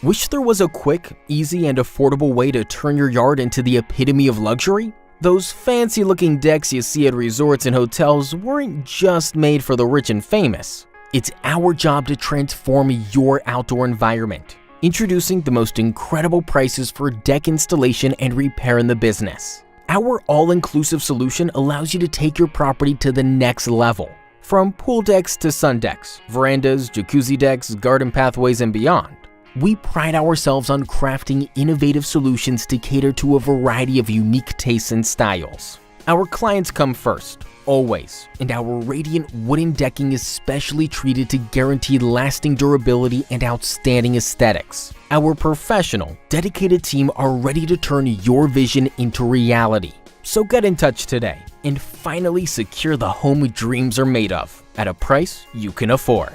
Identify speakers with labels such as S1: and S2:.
S1: Wish there was a quick, easy, and affordable way to turn your yard into the epitome of luxury? Those fancy-looking decks you see at resorts and hotels weren't just made for the rich and famous. It's our job to transform your outdoor environment. Introducing the most incredible prices for deck installation and repair in the business. Our all-inclusive solution allows you to take your property to the next level. From pool decks to sun decks, verandas, jacuzzi decks, garden pathways, and beyond. We pride ourselves on crafting innovative solutions to cater to a variety of unique tastes and styles. Our clients come first, always, and our radiant wooden decking is specially treated to guarantee lasting durability and outstanding aesthetics. Our professional, dedicated team are ready to turn your vision into reality. So get in touch today and finally secure the home dreams are made of at a price you can afford.